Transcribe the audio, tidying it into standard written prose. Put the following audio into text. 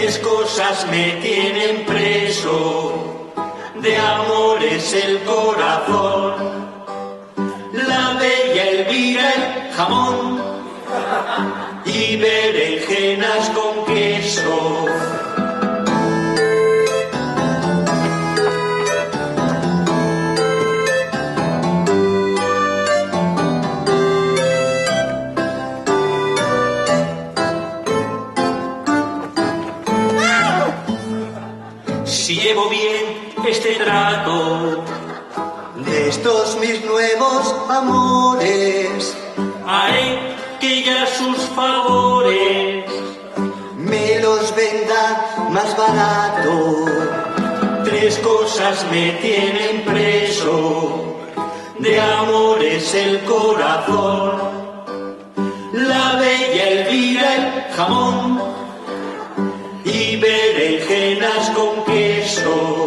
Tres cosas me tienen preso, de amor es el corazón, la bella Elvira, el jamón y berenjenas con queso. Si llevo bien este trato de estos mis nuevos amores, haré que ya sus favores me los venda más barato. Tres cosas me tienen preso, de amor es el corazón, la bella Elvira, el jamón y berenjenas con queso.